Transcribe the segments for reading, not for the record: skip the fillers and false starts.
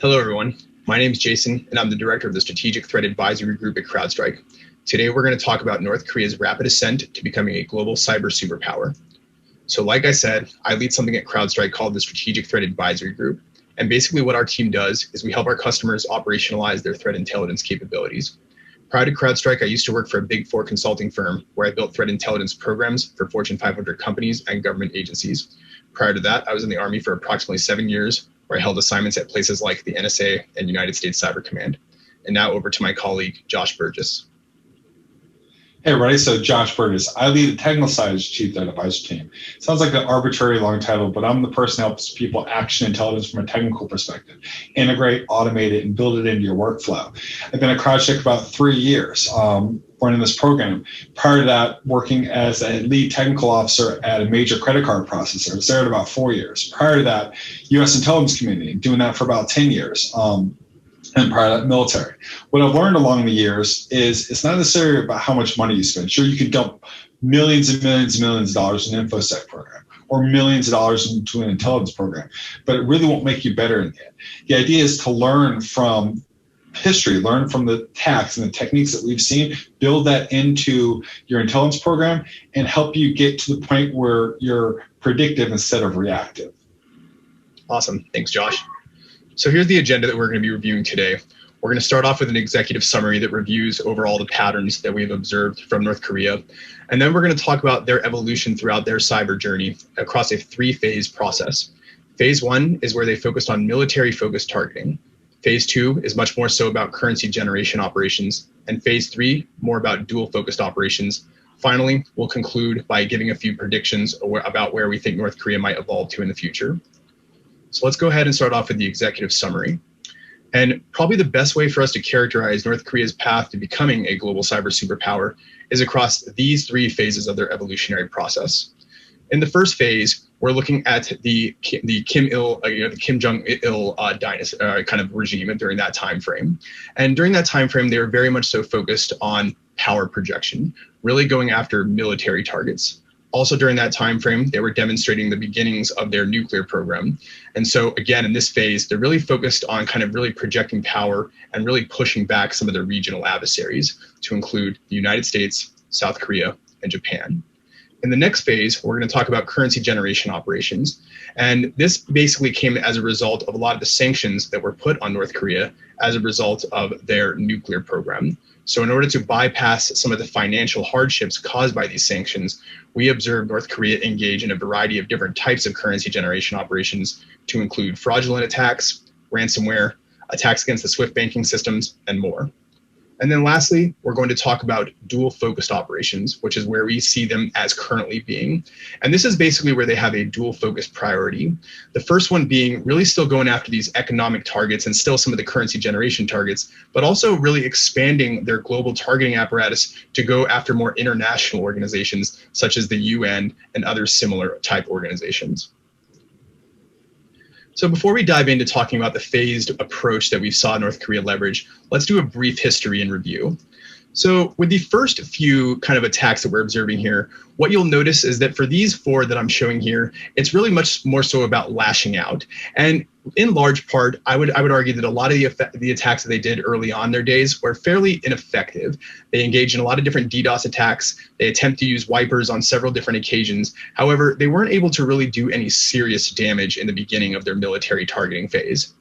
Hello, everyone. My name is Jason, and I'm the director of the Strategic Threat Advisory Group at CrowdStrike. Today, we're going to talk about North Korea's rapid ascent to becoming a global cyber superpower. So like I said, I lead something at CrowdStrike called the Strategic Threat Advisory Group. And basically what our team does is we help our customers operationalize their threat intelligence capabilities. Prior to CrowdStrike, I used to work for a Big Four consulting firm where I built threat intelligence programs for Fortune 500 companies and government agencies. Prior to that, I was in the Army for approximately 7 years, where I held assignments at places like the NSA and United States Cyber Command. And now over to my colleague, Josh Burgess. Hey everybody, so Josh Burgess. I lead the technical side of the Chief Threat Advisory team. Sounds like an arbitrary long title, but I'm the person who helps people action intelligence from a technical perspective, integrate, automate it, and build it into your workflow. I've been at CrowdStrike about 3 years running this program. Prior to that, working as a lead technical officer at a major credit card processor. I was there at about 4 years. Prior to that, U.S. intelligence community, doing that for about 10 years. And prior to that, military. What I've learned along the years is it's not necessarily about how much money you spend. Sure, you can dump millions and millions and millions of dollars in an InfoSec program or millions of dollars into an intelligence program, but it really won't make you better in the end. The idea is to learn from history, learn from the attacks and the techniques that we've seen, build that into your intelligence program, and help you get to the point where you're predictive instead of reactive. Awesome. Thanks, Josh. So here's the agenda that we're going to be reviewing today. We're going to start off with an executive summary that reviews overall the patterns that we've observed from North Korea. And then we're going to talk about their evolution throughout their cyber journey across a 3-phase process. Phase 1 is where they focused on military-focused targeting. Phase 2 is much more so about currency generation operations. And Phase 3, more about dual-focused operations. Finally, we'll conclude by giving a few predictions about where we think North Korea might evolve to in the future. So let's go ahead and start off with the executive summary. And probably the best way for us to characterize North Korea's path to becoming a global cyber superpower is across these 3 phases of their evolutionary process. In the first phase, we're looking at the Kim Jong-il dynasty kind of regime during that time frame. And during that time frame, they were very much so focused on power projection, really going after military targets. Also during that time frame, they were demonstrating the beginnings of their nuclear program. And so again, in this phase, they're really focused on kind of really projecting power and really pushing back some of their regional adversaries to include the United States, South Korea, and Japan. In the next phase, we're going to talk about currency generation operations. And this basically came as a result of a lot of the sanctions that were put on North Korea as a result of their nuclear program. So in order to bypass some of the financial hardships caused by these sanctions, we observed North Korea engage in a variety of different types of currency generation operations to include fraudulent attacks, ransomware, attacks against the SWIFT banking systems, and more. And then lastly, we're going to talk about dual-focused operations, which is where we see them as currently being. And this is basically where they have a dual-focused priority. The first one being really still going after these economic targets and still some of the currency generation targets, but also really expanding their global targeting apparatus to go after more international organizations, such as the UN and other similar type organizations. So before we dive into talking about the phased approach that we saw North Korea leverage, let's do a brief history and review. So with the first few kind of attacks that we're observing here, what you'll notice is that for these 4 that I'm showing here, it's really much more so about lashing out. And in large part, I would argue that a lot of the attacks that they did early on in their days were fairly ineffective. They engaged in a lot of different DDoS attacks. They attempt to use wipers on several different occasions. However, they weren't able to really do any serious damage in the beginning of their military targeting phase.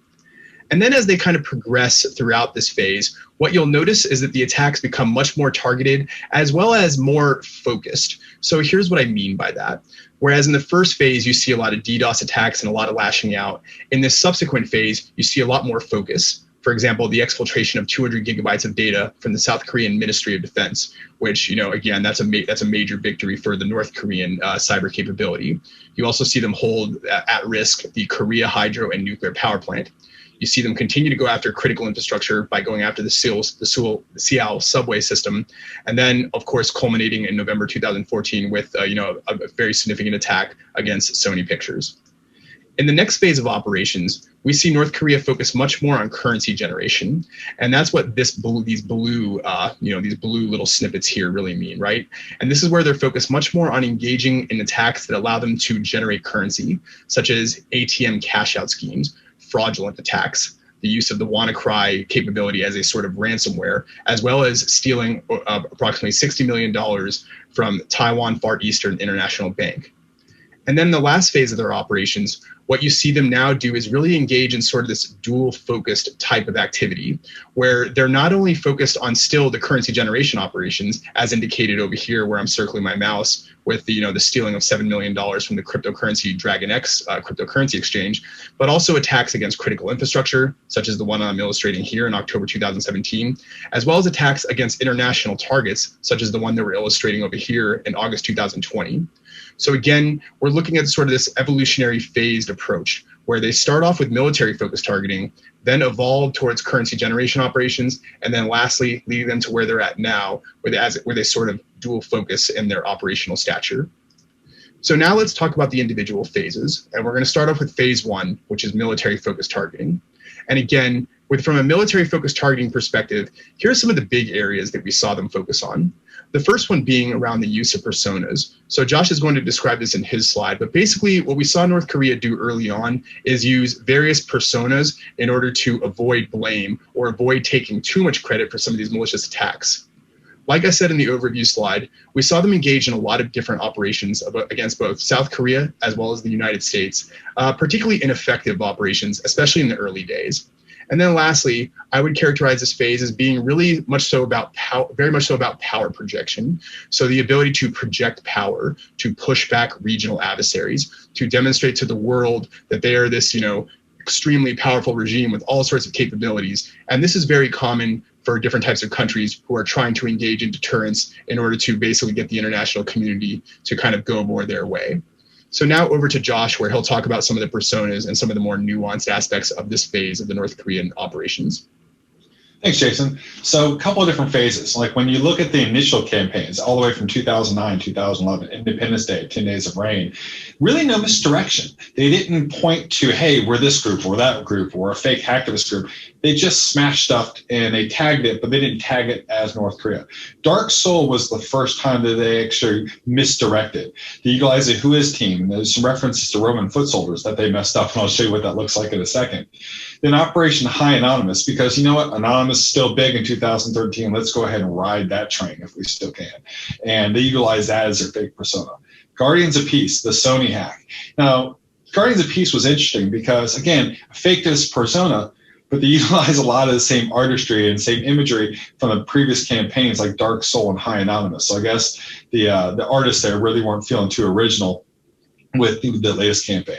And then as they kind of progress throughout this phase, what you'll notice is that the attacks become much more targeted as well as more focused. So here's what I mean by that. Whereas in the first phase, you see a lot of DDoS attacks and a lot of lashing out. In this subsequent phase, you see a lot more focus. For example, the exfiltration of 200 gigabytes of data from the South Korean Ministry of Defense, which, again, that's a major victory for the North Korean cyber capability. You also see them hold at risk the Korea hydro and nuclear power plant. You see them continue to go after critical infrastructure by going after the Seoul subway system. And then, of course, culminating in November 2014 with a very significant attack against Sony Pictures. In the next phase of operations, we see North Korea focus much more on currency generation. And that's what these blue little snippets here really mean, right? And this is where they're focused much more on engaging in attacks that allow them to generate currency, such as ATM cash out schemes, fraudulent attacks, the use of the Wannacry capability as a sort of ransomware, as well as stealing approximately $60 million from Taiwan Far Eastern International Bank. And then the last phase of their operations, what you see them now do is really engage in sort of this dual focused type of activity, where they're not only focused on still the currency generation operations, as indicated over here, where I'm circling my mouse with the stealing of $7 million from the cryptocurrency Dragon X cryptocurrency exchange, but also attacks against critical infrastructure, such as the one I'm illustrating here in October 2017, as well as attacks against international targets, such as the one that we're illustrating over here in August 2020. So again, we're looking at sort of this evolutionary phased approach where they start off with military focused targeting, then evolve towards currency generation operations, and then lastly, lead them to where they're at now, where they sort of dual focus in their operational stature. So now let's talk about the individual phases. And we're going to start off with phase one, which is military focused targeting. And again, from a military focused targeting perspective, here are some of the big areas that we saw them focus on. The first one being around the use of personas. So Josh is going to describe this in his slide, but basically what we saw North Korea do early on is use various personas in order to avoid blame or avoid taking too much credit for some of these malicious attacks. Like I said in the overview slide, we saw them engage in a lot of different operations against both South Korea as well as the United States, particularly ineffective operations, especially in the early days. And then lastly, I would characterize this phase as being really much so about very much so about power projection. So the ability to project power, to push back regional adversaries, to demonstrate to the world that they are this, extremely powerful regime with all sorts of capabilities. And this is very common for different types of countries who are trying to engage in deterrence in order to basically get the international community to kind of go more their way. So now over to Josh, where he'll talk about some of the personas and some of the more nuanced aspects of this phase of the North Korean operations. Thanks, Jason. So a couple of different phases. Like when you look at the initial campaigns, all the way from 2009, 2011, Independence Day, 10 Days of Rain, really no misdirection. They didn't point to, hey, we're this group or that group or a fake hacktivist group. They just smashed stuff and they tagged it, but they didn't tag it as North Korea. Dark Soul was the first time that they actually misdirected. They utilized a Whois team. And there's some references to Roman foot soldiers that they messed up, and I'll show you what that looks like in a second. Then Operation High Anonymous, because you know what? Anonymous is still big in 2013. Let's go ahead and ride that train if we still can. And they utilize that as their fake persona. Guardians of Peace, the Sony hack. Now, Guardians of Peace was interesting because, again, faked this persona, but they utilize a lot of the same artistry and same imagery from the previous campaigns like Dark Soul and High Anonymous. So I guess the artists there really weren't feeling too original with the latest campaign.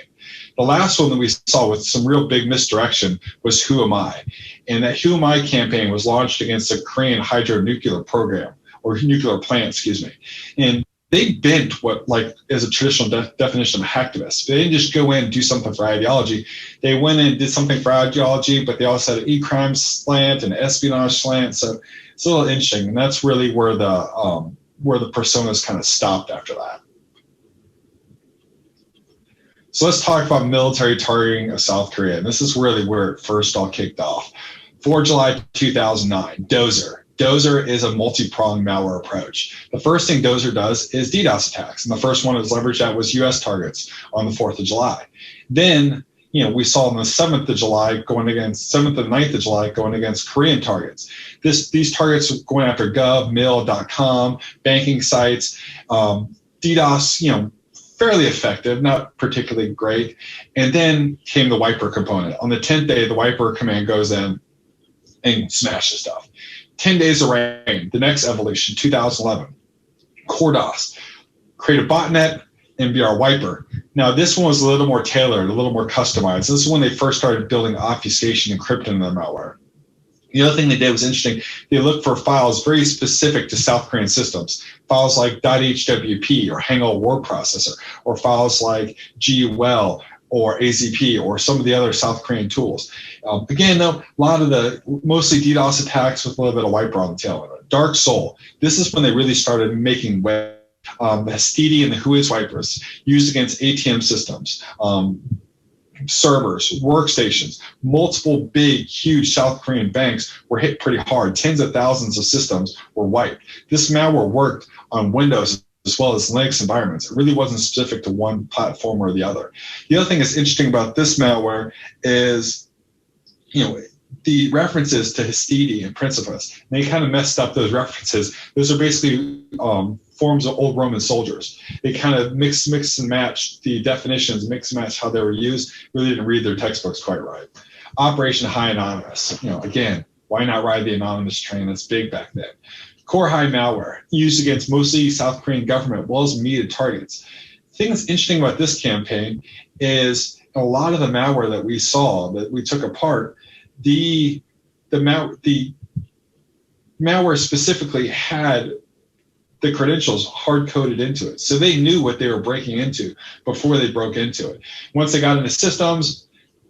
The last one that we saw with some real big misdirection was Who Am I? And that Who Am I campaign was launched against the Korean hydronuclear program, or nuclear plant, excuse me. And they bent what is a traditional definition of hacktivists. They didn't just go in and do something for ideology. They went in and did something for ideology, but they also had an e-crime slant and an espionage slant. So it's a little interesting. And that's really where the personas kind of stopped after that. So let's talk about military targeting of South Korea. And this is really where it first all kicked off. 4 July 2009, Dozer. Dozer is a multi-pronged malware approach. The first thing Dozer does is DDoS attacks. And the first one it was leveraged at was US targets on the 4th of July. Then, we saw on the 7th of July 7th and 9th of July going against Korean targets. These targets were going after gov, mil.com, banking sites, DDoS, fairly effective, not particularly great. And then came the wiper component. On the 10th day, the wiper command goes in and smashes stuff. 10 Days of Rain, the next evolution, 2011. CoreDOS, create a botnet and be our wiper. Now, this one was a little more tailored, a little more customized. This is when they first started building obfuscation and encrypting in their malware. The other thing they did was interesting. They looked for files very specific to South Korean systems, files like .hwp or Hangul word processor, or files like GUL or AZP or some of the other South Korean tools. Again, though, a lot of the mostly DDoS attacks with a little bit of wiper on the tail of it. Dark Soul. This is when they really started making web. The Hastidi and the Whois wipers used against ATM systems. Servers, workstations, multiple big, huge South Korean banks were hit pretty hard. Tens of thousands of systems were wiped. This malware worked on Windows as well as Linux environments. It really wasn't specific to one platform or the other. The other thing that's interesting about this malware is the references to Histidi and Principus. And they kind of messed up those references. Those are basically forms of old Roman soldiers. They kind of mix and match the definitions, mix and match how they were used. Really didn't read their textbooks quite right. Operation High Anonymous. Again, why not ride the anonymous train? That's big back then. Core High malware used against mostly South Korean government, as well as immediate targets. The thing that's interesting about this campaign is a lot of the malware that we saw, that we took apart, the malware specifically had the credentials hard-coded into it. So they knew what they were breaking into before they broke into it. Once they got into systems,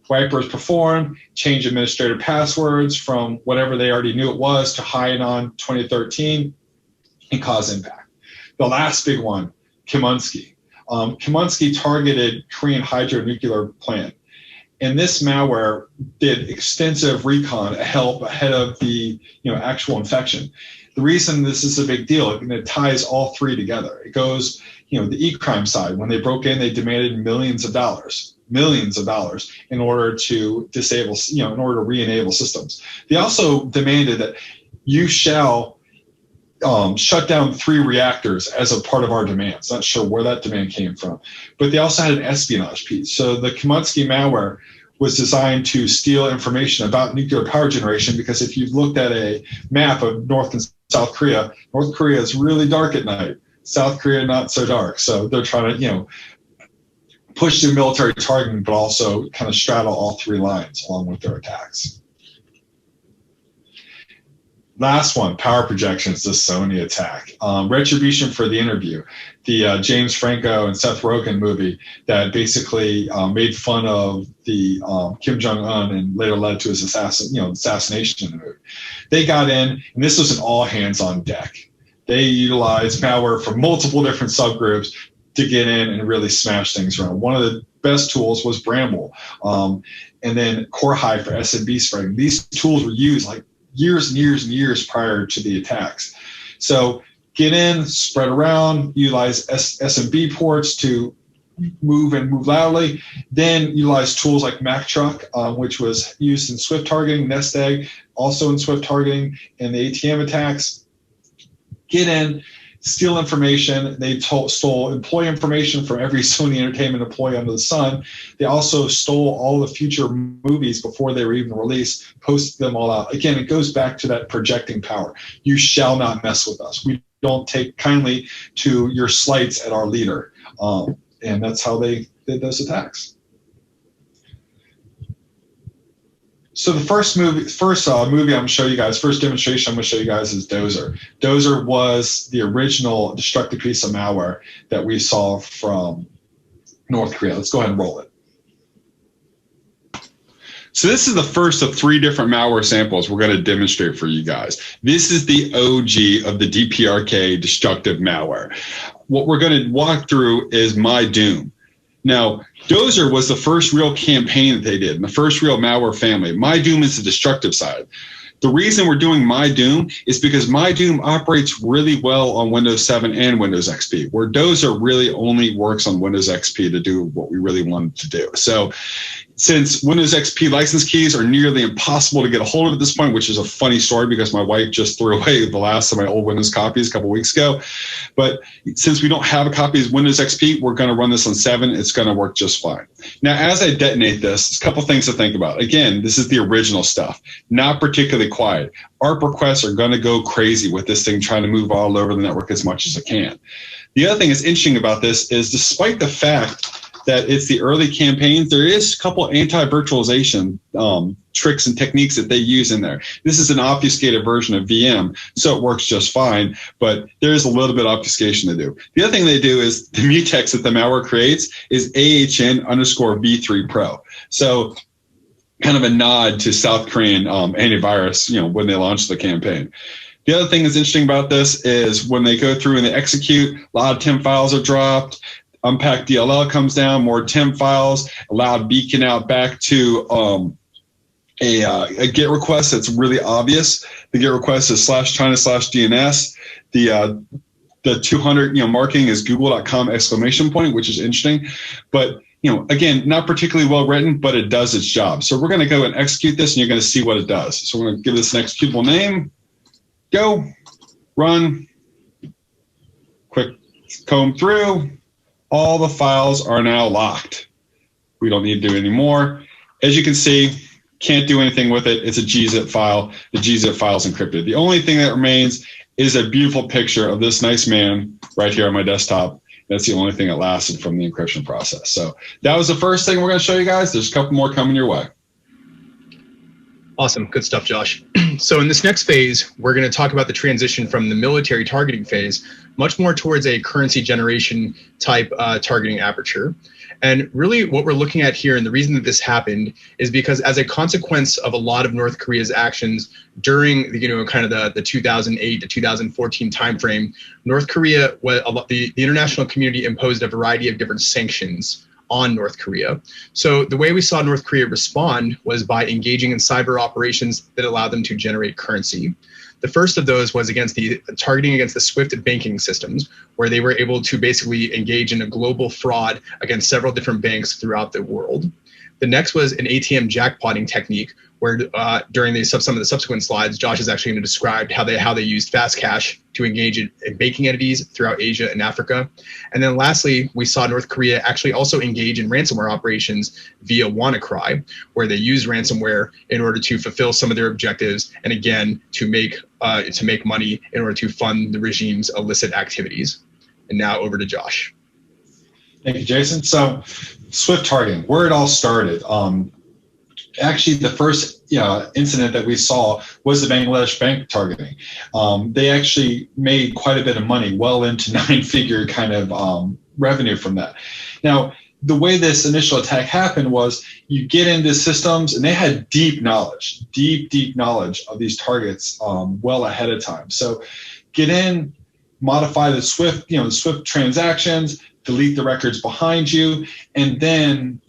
wipers performed, change administrator passwords from whatever they already knew it was to high anon 2013 and cause impact. The last big one, Kaminsky. Kaminsky targeted Korean hydronuclear plant. And this malware did extensive recon ahead of the actual infection. The reason this is a big deal, it ties all three together. It goes, the e-crime side. When they broke in, they demanded millions of dollars in order to disable, in order to re-enable systems. They also demanded that you shall shut down 3 reactors as a part of our demands. Not sure where that demand came from, but they also had an espionage piece. So the Kaminsky malware was designed to steal information about nuclear power generation, because if you've looked at a map of North and South Korea, North Korea is really dark at night. South Korea, not so dark. So they're trying to, push their military targeting, but also kind of straddle all 3 lines along with their attacks. Last one, power projections, the Sony attack. Retribution for the Interview, the James Franco and Seth Rogen movie that basically made fun of the Kim Jong-un and later led to his assassination in the movie. They got in, and this was an all hands on deck. They utilized malware from multiple different subgroups to get in and really smash things around. One of the best tools was Bramble, and then Core High for SMB spreading. These tools were used like years and years and years prior to the attacks. So get in, spread around, utilize SMB ports to move loudly, then utilize tools like MacTruck, which was used in Swift targeting, Nest Egg, also in Swift targeting, and the ATM attacks. Get in, steal information. They stole employee information from every Sony Entertainment employee under the sun. They also stole all the future movies before they were even released, posted them all out. Again, it goes back to that projecting power. You shall not mess with us. We don't take kindly to your slights at our leader. And that's how they did those attacks. So the first movie I'm going to show you guys, first demonstration I'm going to show you guys is Dozer. Dozer was the original destructive piece of malware that we saw from North Korea. Let's go ahead and roll it. So this is the first of 3 different malware samples we're going to demonstrate for you guys. This is the OG of the DPRK destructive malware. What we're going to walk through is My Doom. Now, Dozer was the first real campaign that they did, and the first real malware family. My Doom is the destructive side. The reason we're doing My Doom is because My Doom operates really well on Windows 7 and Windows XP, where Dozer really only works on Windows XP to do what we really wanted to do. So since Windows XP license keys are nearly impossible to get a hold of at this point, which is a funny story because my wife just threw away the last of my old Windows copies a couple weeks ago. But since we don't have a copy of Windows XP, we're going to run this on 7. It's going to work just fine. Now, as I detonate this, a couple things to think about. Again, this is the original stuff, not particularly quiet. ARP requests are going to go crazy with this thing trying to move all over the network as much as it can. The other thing that's interesting about this is despite the fact that it's the early campaigns, there is a couple anti-virtualization tricks and techniques that they use in there. This is an obfuscated version of VM, so it works just fine, but there is a little bit of obfuscation to do. The other thing they do is the mutex that the malware creates is AHN_V3 Pro. So kind of a nod to South Korean antivirus, when they launched the campaign. The other thing that's interesting about this is when they go through and they execute, a lot of temp files are dropped. Unpack DLL comes down, more temp files, allowed beacon out back to a GET request that's really obvious. The GET request is /China/DNS. The 200 marking is google.com !, which is interesting. But again, not particularly well written, but it does its job. So we're going to go and execute this, and you're going to see what it does. So we're going to give this an executable name. Go, run, quick comb through. All the files are now locked. We don't need to do any more. As you can see, can't do anything with it. It's a gzip file. The gzip file is encrypted. The only thing that remains is a beautiful picture of this nice man right here on my desktop. That's the only thing that lasted from the encryption process. So that was the first thing we're going to show you guys. There's a couple more coming your way. Awesome. Good stuff, Josh. So in this next phase, we're going to talk about the transition from the military targeting phase much more towards a currency generation type targeting aperture. And really what we're looking at here, and the reason that this happened, is because as a consequence of a lot of North Korea's actions during kind of the 2008 to 2014 timeframe, North Korea, the international community imposed a variety of different sanctions on North Korea. So the way we saw North Korea respond was by engaging in cyber operations that allowed them to generate currency. The first of those was targeting against the SWIFT banking systems, where they were able to basically engage in a global fraud against several different banks throughout the world. The next was an ATM jackpotting technique, where during some of the subsequent slides, Josh is actually going to describe how they used fast cash to engage in banking entities throughout Asia and Africa. And then lastly, we saw North Korea actually also engage in ransomware operations via Wannacry, where they use ransomware in order to fulfill some of their objectives, and again, to make money in order to fund the regime's illicit activities. And now over to Josh. Thank you, Jason. So SWIFT targeting, where it all started. Actually, the first incident that we saw was the Bangladesh bank targeting. They actually made quite a bit of money, well into 9-figure kind of revenue from that. Now, the way this initial attack happened was you get into systems, and they had deep knowledge of these targets well ahead of time. So get in, modify the SWIFT, the SWIFT transactions, delete the records behind you, and then,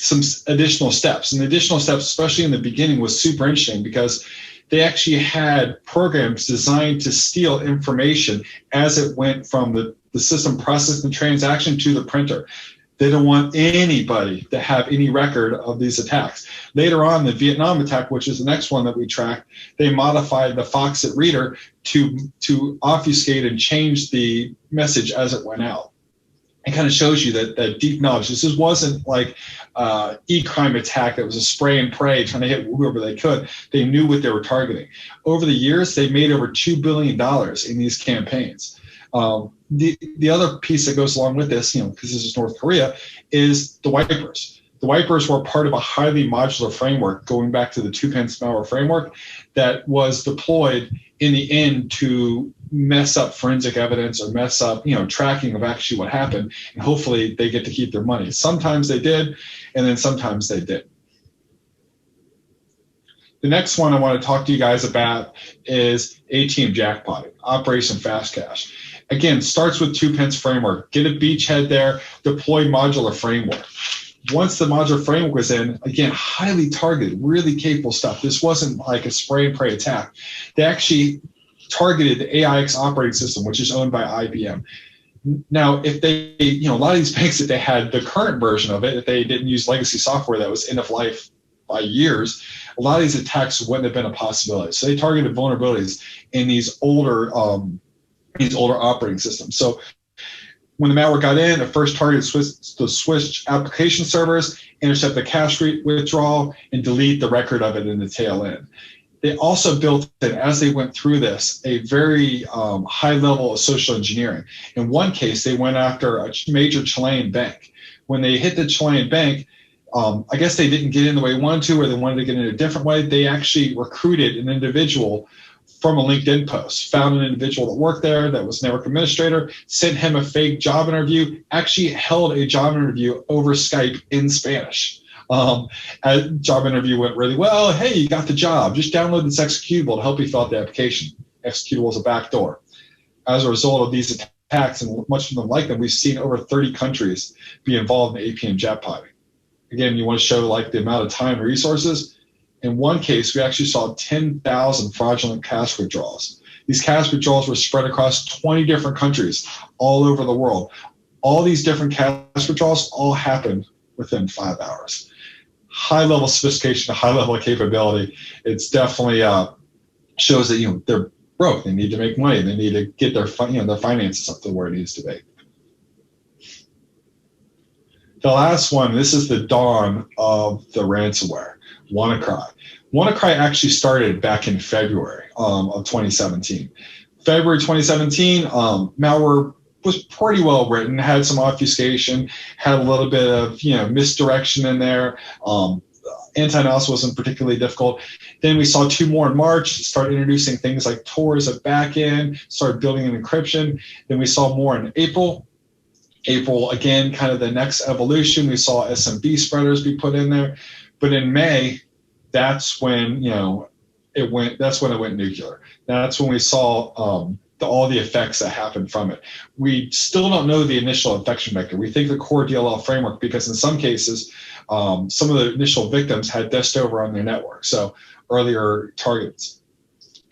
some additional steps. And the additional steps, especially in the beginning, was super interesting because they actually had programs designed to steal information as it went from the system processing the transaction to the printer. They don't want anybody to have any record of these attacks. Later on, the Vietnam attack, which is the next one that we tracked, they modified the Foxit reader to obfuscate and change the message as it went out. It kind of shows you that deep knowledge. This wasn't like e-crime attack that was a spray and pray trying to hit whoever they could. They knew what they were targeting. Over the years, they made over $2 billion in these campaigns. The other piece that goes along with this, because this is North Korea, is the wipers. The wipers were part of a highly modular framework going back to the two-pence malware framework that was deployed in the end to mess up forensic evidence or mess up, tracking of actually what happened. And hopefully they get to keep their money. Sometimes they did, and then sometimes they didn't. The next one I want to talk to you guys about is ATM Jackpot, Operation Fast Cash. Again, starts with two-pence framework. Get a beachhead there, deploy modular framework. Once the modular framework was in, again, highly targeted, really capable stuff. This wasn't like a spray and pray attack. They actually targeted the AIX operating system, which is owned by IBM. Now, if they, a lot of these banks, that they had the current version of it, if they didn't use legacy software that was end of life by years, a lot of these attacks wouldn't have been a possibility. So they targeted vulnerabilities in these older operating systems. So when the malware got in, it first targeted the switch application servers, intercept the cash withdrawal, and delete the record of it in the tail end. They also built in, as they went through this, a very high level of social engineering. In one case, they went after a major Chilean bank. When they hit the Chilean bank, I guess they didn't get in the way they wanted to, or they wanted to get in a different way. They actually recruited an individual from a LinkedIn post, found an individual that worked there that was network administrator, sent him a fake job interview, actually held a job interview over Skype in Spanish. Job interview went really well. Hey, you got the job. Just download this executable to help you fill out the application. Executable is a backdoor. As a result of these attacks, and much of them like them, we've seen over 30 countries be involved in ATM jackpotting. Again, you want to show like the amount of time and resources. In one case, we actually saw 10,000 fraudulent cash withdrawals. These cash withdrawals were spread across 20 different countries all over the world. All these different cash withdrawals all happened within 5 hours. High level sophistication, high level of capability. It's definitely shows that they're broke. They need to make money. They need to get their their finances up to where it needs to be. The last one, this is the dawn of the ransomware, Wannacry. Wannacry actually started back in February of 2017. February 2017, malware was pretty well written, had some obfuscation, had a little bit of misdirection in there. Anti-NOS wasn't particularly difficult. Then we saw 2 more in March, started introducing things like Tor as a backend, started building an encryption. Then we saw more in April. April, again, kind of the next evolution. We saw SMB spreaders be put in there. But in May, that's when it went nuclear. That's when we saw all the effects that happened from it. We still don't know the initial infection vector. We think the core DLL framework, because in some cases, some of the initial victims had deshed over on their network, so earlier targets.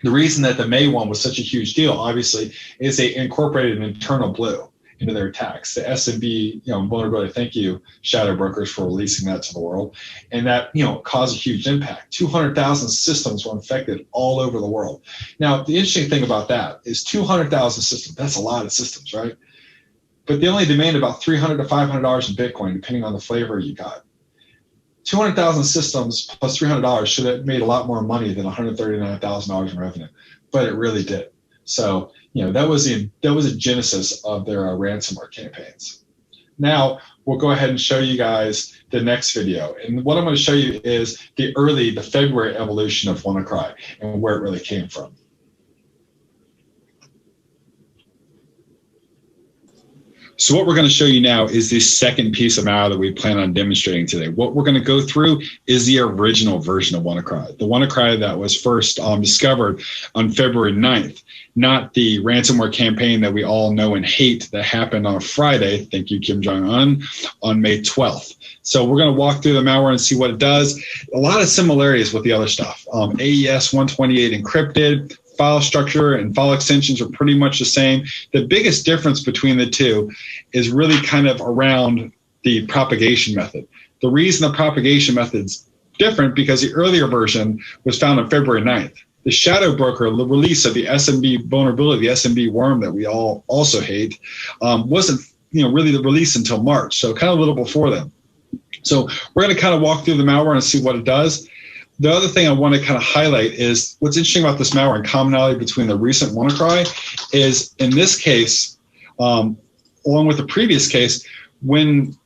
The reason that the May one was such a huge deal, obviously, is they incorporated an internal blue into their attacks. The SMB, vulnerability, thank you, shadow brokers, for releasing that to the world. And that, caused a huge impact. 200,000 systems were infected all over the world. Now, the interesting thing about that is 200,000 systems, that's a lot of systems, right? But they only demand about $300 to $500 in Bitcoin, depending on the flavor you got. 200,000 systems plus $300 should have made a lot more money than $139,000 in revenue, but it really did. So, that was a genesis of their ransomware campaigns. Now we'll go ahead and show you guys the next video. And what I'm going to show you is the February evolution of Wannacry and where it really came from. So what we're going to show you now is the second piece of malware that we plan on demonstrating today. What we're going to go through is the original version of Wannacry, the Wannacry that was first discovered on February 9th, not the ransomware campaign that we all know and hate that happened on a Friday, thank you, Kim Jong-un, on May 12th. So we're going to walk through the malware and see what it does. A lot of similarities with the other stuff. AES 128 encrypted, file structure and file extensions are pretty much the same. The biggest difference between the two is really kind of around the propagation method. The reason the propagation method's different because the earlier version was found on February 9th. The shadow broker, the release of the SMB vulnerability, the SMB worm that we all also hate, wasn't really the release until March, so kind of a little before then. So we're going to kind of walk through the malware and see what it does. The other thing I want to kind of highlight is what's interesting about this malware and commonality between the recent Wannacry is in this case, along with the previous case, when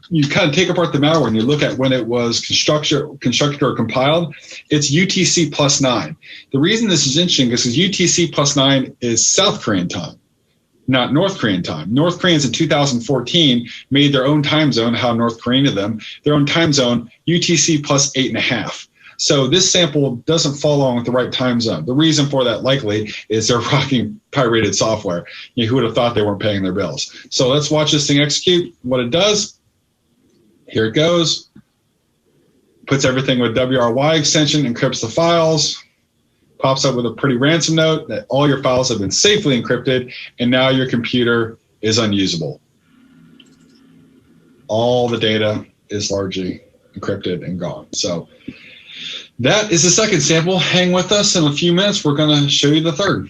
you kind of take apart the malware and you look at when it was constructed or compiled, it's UTC +9. The reason this is interesting is because UTC +9 is South Korean time, not North Korean time. North Koreans in 2014 made their own time zone, how North Korean to them, their own time zone, UTC +8.5. So this sample doesn't fall along with the right time zone. The reason for that likely is they're rocking pirated software. Who would have thought they weren't paying their bills? So let's watch this thing execute. What it does, here it goes. Puts everything with WRY extension, encrypts the files, pops up with a pretty ransom note that all your files have been safely encrypted, and now your computer is unusable. All the data is largely encrypted and gone. So that is the second sample. Hang with us. In a few minutes, we're going to show you the third.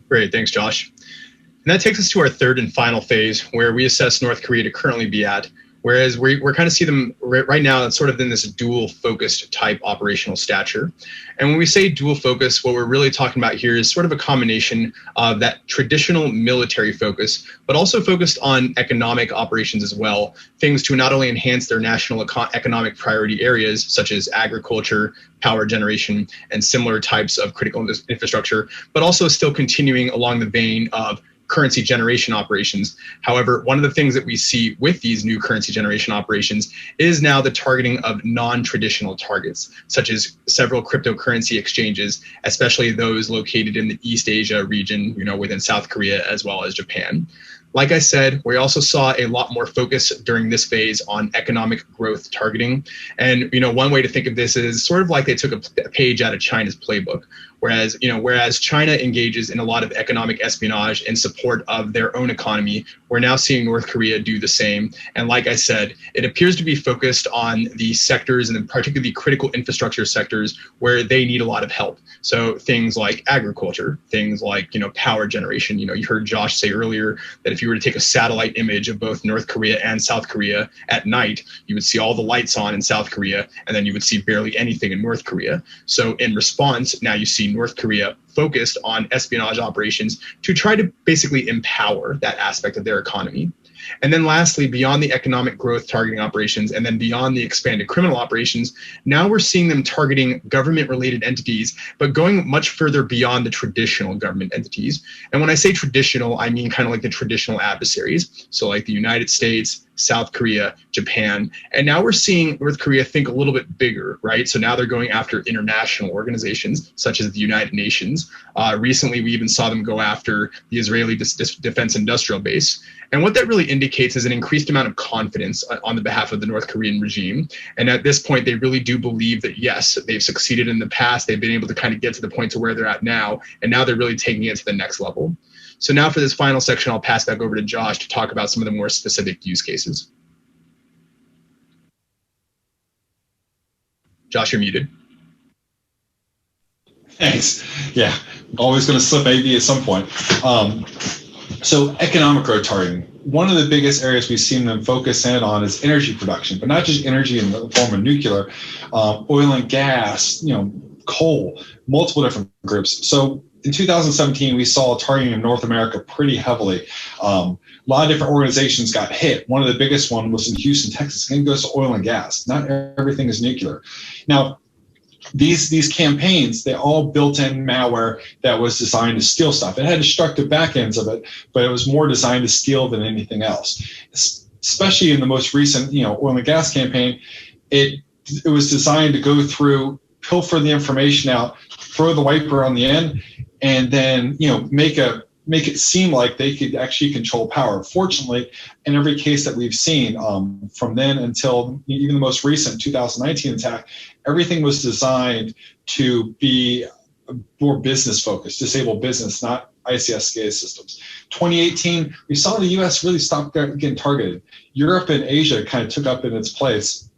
Great. Thanks, Josh. And that takes us to our third and final phase, where we assess North Korea to currently be at, whereas we're kind of see them right now, it's sort of in this dual focused type operational stature. And when we say dual focus, what we're really talking about here is sort of a combination of that traditional military focus, but also focused on economic operations as well, things to not only enhance their national economic priority areas, such as agriculture, power generation, and similar types of critical infrastructure, but also still continuing along the vein of currency generation operations. However, one of the things that we see with these new currency generation operations is now the targeting of non-traditional targets, such as several cryptocurrency exchanges, especially those located in the East Asia region, within South Korea as well as Japan. Like I said, we also saw a lot more focus during this phase on economic growth targeting. And one way to think of this is sort of like they took a page out of China's playbook, Whereas China engages in a lot of economic espionage in support of their own economy, we're now seeing North Korea do the same. And like I said, it appears to be focused on the sectors, and particularly critical infrastructure sectors, where they need a lot of help. So things like agriculture, things like power generation. You heard Josh say earlier that if you were to take a satellite image of both North Korea and South Korea at night, you would see all the lights on in South Korea, and then you would see barely anything in North Korea. So in response, now you see North Korea focused on espionage operations to try to basically empower that aspect of their economy. And then lastly, beyond the economic growth targeting operations, and then beyond the expanded criminal operations, now we're seeing them targeting government-related entities, but going much further beyond the traditional government entities. And when I say traditional, I mean kind of like the traditional adversaries. So like the United States, South Korea, Japan. And now we're seeing North Korea think a little bit bigger, right? So now they're going after international organizations such as the United Nations. Recently, we even saw them go after the Israeli Defense Industrial Base. And what that really indicates is an increased amount of confidence on the behalf of the North Korean regime. And at this point, they really do believe that, yes, they've succeeded in the past. They've been able to kind of get to the point to where they're at now. And now they're really taking it to the next level. So now for this final section, I'll pass back over to Josh to talk about some of the more specific use cases. Josh, you're muted. Thanks. Yeah, always going to slip AV at some point. So economic growth targeting. One of the biggest areas we've seen them focus in on is energy production, but not just energy in the form of nuclear, oil and gas, coal, multiple different groups. So in 2017, we saw targeting of North America pretty heavily. A lot of different organizations got hit. One of the biggest one was in Houston, Texas. It goes to oil and gas. Not everything is nuclear. Now, these campaigns, they all built in malware that was designed to steal stuff. It had destructive back ends of it, but it was more designed to steal than anything else. Especially in the most recent, oil and gas campaign, it was designed to go through, pilfer the information out, throw the wiper on the end, and then make it seem like they could actually control power. Fortunately, in every case that we've seen from then until even the most recent 2019 attack, everything was designed to be more business focused, disable business, not ICS SCADA systems. 2018, we saw the US really stop getting targeted. Europe and Asia kind of took up in its place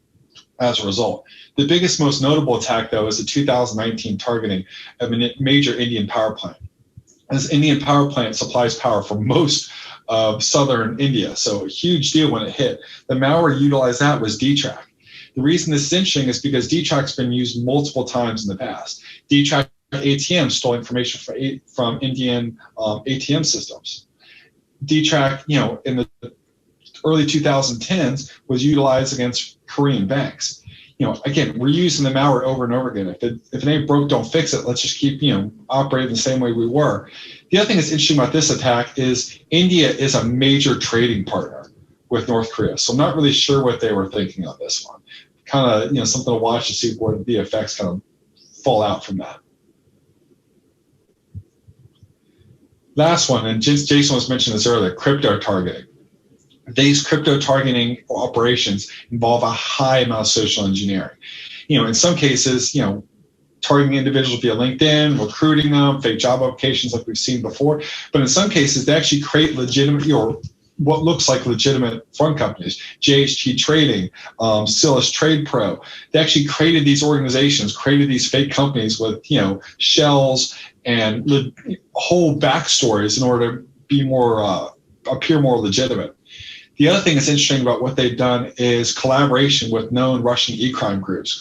as a result. The biggest, most notable attack, though, is the 2019 targeting of a major Indian power plant. This Indian power plant supplies power for most of southern India, so a huge deal when it hit. The malware utilized that was DTrack. The reason this is interesting is because DTrack's been used multiple times in the past. DTrack ATM stole information from Indian ATM systems. DTrack, in the early 2010s, was utilized against Korean banks. Again, we're using the malware over and over again. If it ain't broke, don't fix it. Let's just keep, operating the same way we were. The other thing that's interesting about this attack is India is a major trading partner with North Korea. So I'm not really sure what they were thinking on this one. Kind of, something to watch to see where the effects kind of fall out from that. Last one, and Jason was mentioning this earlier, crypto targeting. These crypto targeting operations involve a high amount of social engineering. In some cases, targeting individuals via LinkedIn, recruiting them, fake job applications like we've seen before. But in some cases, they actually create legitimate, or what looks like legitimate front companies, JHT Trading, Silas Trade Pro. They actually created these organizations, created these fake companies with, shells and whole backstories in order to be more, appear more legitimate. The other thing that's interesting about what they've done is collaboration with known Russian e-crime groups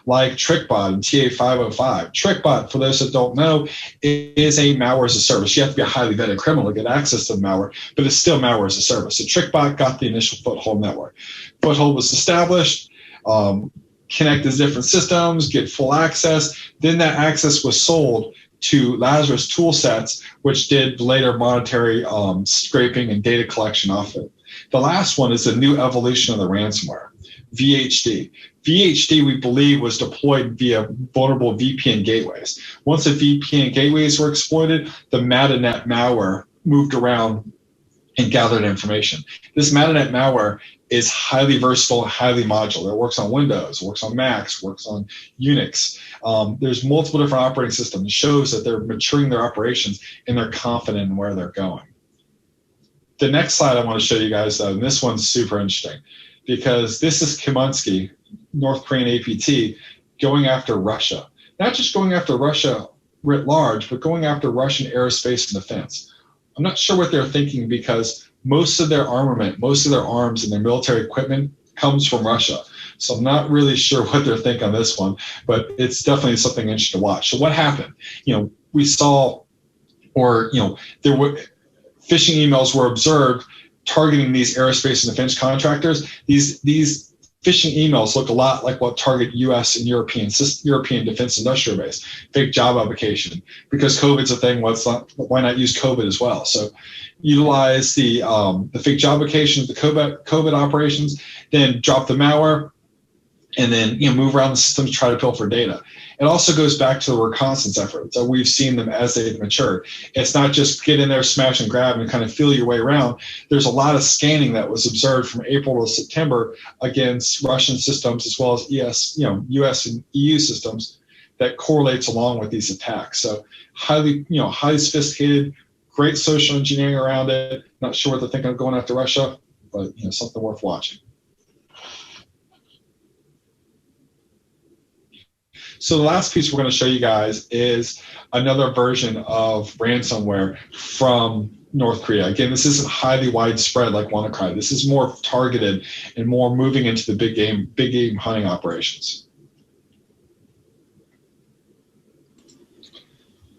like TrickBot and TA505. TrickBot, for those that don't know, is a malware as a service. You have to be a highly vetted criminal to get access to the malware, but it's still malware as a service. So TrickBot got the initial foothold network. Foothold was established, connect to different systems, get full access. Then that access was sold to Lazarus tool sets, which did later monetary scraping and data collection off it. The last one is the new evolution of the ransomware, VHD. VHD, we believe, was deployed via vulnerable VPN gateways. Once the VPN gateways were exploited, the Metanet malware moved around and gather that information. This Metanet malware is highly versatile, highly modular. It works on Windows, works on Macs, works on Unix. There's multiple different operating systems. It shows that they're maturing their operations and they're confident in where they're going. The next slide I want to show you guys, though, and this one's super interesting because this is Kaminsky, North Korean APT, going after Russia. Not just going after Russia writ large, but going after Russian aerospace and defense. I'm not sure what they're thinking because most of their armament, most of their arms and their military equipment comes from Russia. So I'm not really sure what they're thinking on this one, but it's definitely something interesting to watch. So what happened? We saw, or there were phishing emails were observed targeting these aerospace and defense contractors. These phishing emails look a lot like what target U.S. and European defense industrial base, fake job application. Because COVID's a thing, why not use COVID as well? So utilize the fake job applications, the COVID operations, then drop the malware, and then move around the system to try to pilfer data. It also goes back to the reconnaissance efforts. So we've seen them as they've matured. It's not just get in there, smash and grab, and kind of feel your way around. There's a lot of scanning that was observed from April to September against Russian systems as well as US and EU systems that correlates along with these attacks. So highly sophisticated, great social engineering around it. Not sure what they're thinking of going after Russia, but something worth watching. So the last piece we're going to show you guys is another version of ransomware from North Korea. Again, this isn't highly widespread like Wannacry. This is more targeted and more moving into the big game hunting operations.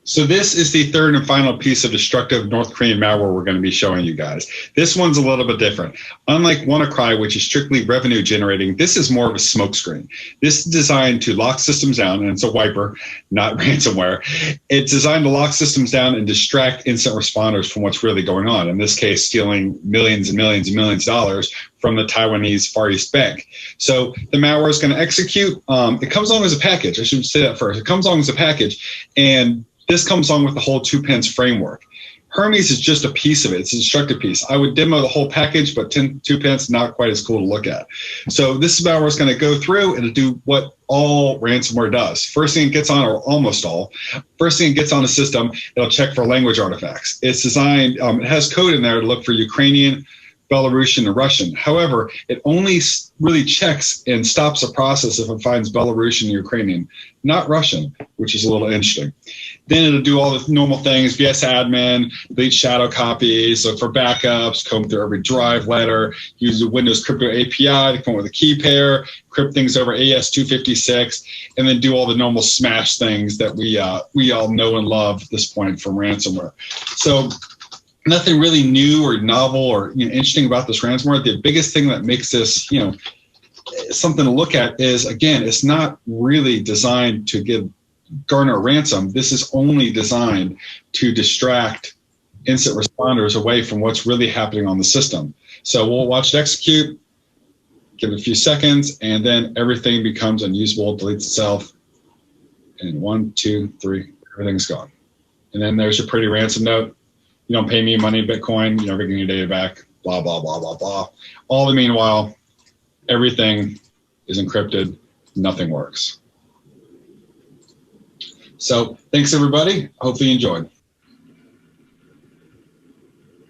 So this is the third and final piece of destructive North Korean malware we're going to be showing you guys. This one's a little bit different. Unlike Wannacry, which is strictly revenue generating, this is more of a smokescreen. This is designed to lock systems down, and it's a wiper, not ransomware. It's designed to lock systems down and distract incident responders from what's really going on. In this case, stealing millions and millions and millions of dollars from the Taiwanese Far East Bank. So the malware is going to execute. It comes along as a package. I should say that first. It comes along as a package, and this comes along with the whole 2-pence framework. Hermes is just a piece of it. It's a destructive piece. I would demo the whole package, but 2-pence, not quite as cool to look at. So this malware is going to go through and do what all ransomware does. First thing it gets on, or almost all, first thing it gets on the system, it'll check for language artifacts. It's designed, it has code in there to look for Ukrainian, Belarusian, and Russian. However, it only really checks and stops the process if it finds Belarusian and Ukrainian, not Russian, which is a little interesting. Then it'll do all the normal things, VS admin, delete shadow copies, look for backups, comb through every drive letter, use the Windows crypto API to come up with a key pair, crypt things over AES-256, and then do all the normal smash things that we all know and love at this point from ransomware. So nothing really new or novel or interesting about this ransomware. The biggest thing that makes this something to look at is, again, it's not really designed to garner a ransom. This is only designed to distract incident responders away from what's really happening on the system. So we'll watch it execute, give it a few seconds, and then everything becomes unusable, deletes itself, and 1, 2, 3, everything's gone. And then there's your pretty ransom note. You don't pay me money in Bitcoin, you're never getting your data back, blah, blah, blah, blah, blah. All the meanwhile, everything is encrypted, nothing works. So thanks, everybody. Hopefully you enjoyed.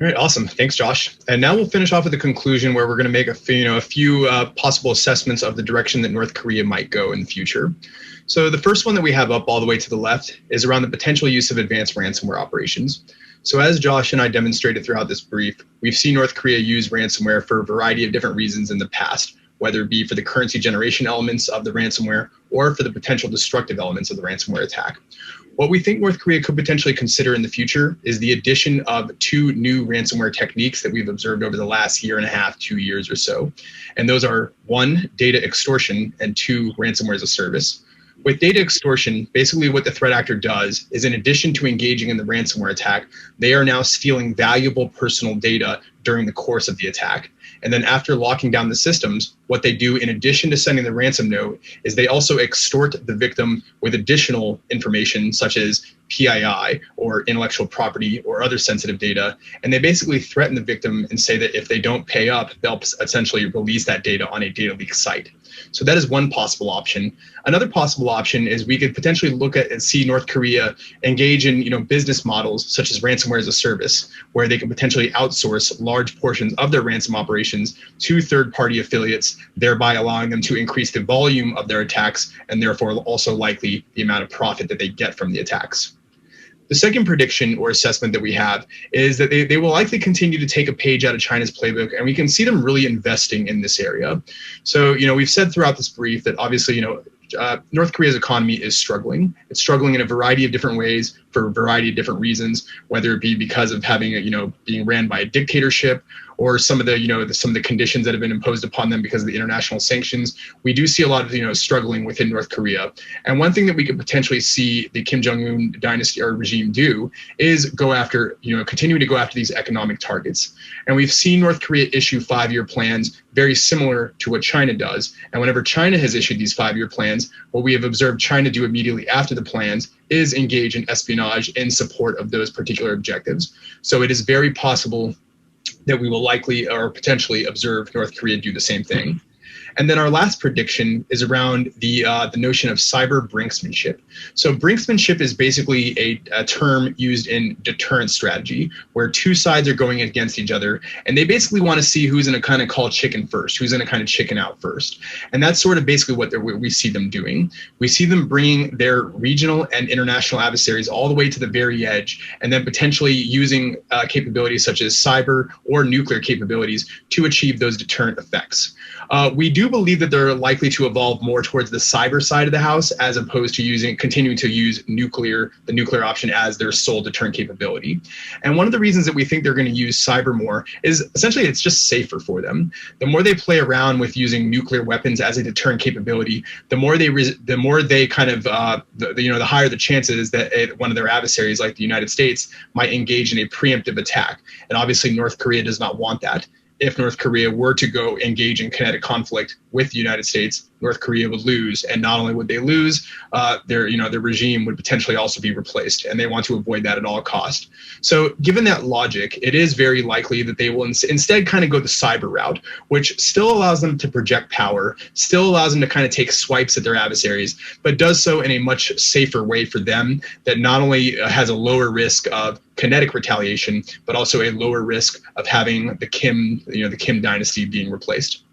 All right, awesome. Thanks, Josh. And now we'll finish off with a conclusion where we're going to make a few possible assessments of the direction that North Korea might go in the future. So the first one that we have up all the way to the left is around the potential use of advanced ransomware operations. So as Josh and I demonstrated throughout this brief, we've seen North Korea use ransomware for a variety of different reasons in the past, whether it be for the currency generation elements of the ransomware or for the potential destructive elements of the ransomware attack. What we think North Korea could potentially consider in the future is the addition of 2 new ransomware techniques that we've observed over the last 1.5 to 2 years or so. And those are 1, data extortion, and 2, ransomware as a service. With data extortion, basically what the threat actor does is, in addition to engaging in the ransomware attack, they are now stealing valuable personal data during the course of the attack. And then after locking down the systems, what they do in addition to sending the ransom note is they also extort the victim with additional information such as PII or intellectual property or other sensitive data. And they basically threaten the victim and say that if they don't pay up, they'll essentially release that data on a data leak site. So that is one possible option. Another possible option is we could potentially look at and see North Korea engage in business models such as ransomware as a service, where they can potentially outsource large portions of their ransom operations to third-party affiliates, thereby allowing them to increase the volume of their attacks and therefore also likely the amount of profit that they get from the attacks. The second prediction or assessment that we have is that they will likely continue to take a page out of China's playbook, and we can see them really investing in this area. So, we've said throughout this brief that obviously, North Korea's economy is struggling. It's struggling in a variety of different ways for a variety of different reasons, whether it be because of having being ran by a dictatorship, or some of the conditions that have been imposed upon them because of the international sanctions. We do see a lot of struggling within North Korea. And one thing that we could potentially see the Kim Jong-un dynasty or regime do is continue to go after these economic targets. And we've seen North Korea issue 5-year plans very similar to what China does. And whenever China has issued these 5-year plans, what we have observed China do immediately after the plans is engage in espionage in support of those particular objectives. So it is very possible that we will likely or potentially observe North Korea do the same thing. And then our last prediction is around the notion of cyber brinksmanship. So brinksmanship is basically a term used in deterrence strategy, where two sides are going against each other, and they basically want to see who's going to kind of call chicken first, who's going to kind of chicken out first. And that's sort of basically what we see them doing. We see them bringing their regional and international adversaries all the way to the very edge, and then potentially using capabilities such as cyber or nuclear capabilities to achieve those deterrent effects. We do believe that they're likely to evolve more towards the cyber side of the house, as opposed to continuing to use the nuclear option as their sole deterrent capability. And one of the reasons that we think they're going to use cyber more is essentially it's just safer for them. The more they play around with using nuclear weapons as a deterrent capability, the higher the chances that one of their adversaries, like the United States, might engage in a preemptive attack. And obviously North Korea does not want that. If North Korea were to go engage in kinetic conflict with the United States, North Korea would lose. And not only would they lose, their regime would potentially also be replaced. And they want to avoid that at all cost. So given that logic, it is very likely that they will instead kind of go the cyber route, which still allows them to project power, still allows them to kind of take swipes at their adversaries, but does so in a much safer way for them that not only has a lower risk of kinetic retaliation, but also a lower risk of having the Kim dynasty being replaced.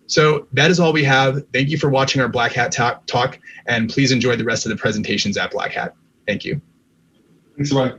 So that is all we have. Thank you for watching our Black Hat talk, and please enjoy the rest of the presentations at Black Hat. Thank you. Thanks a lot.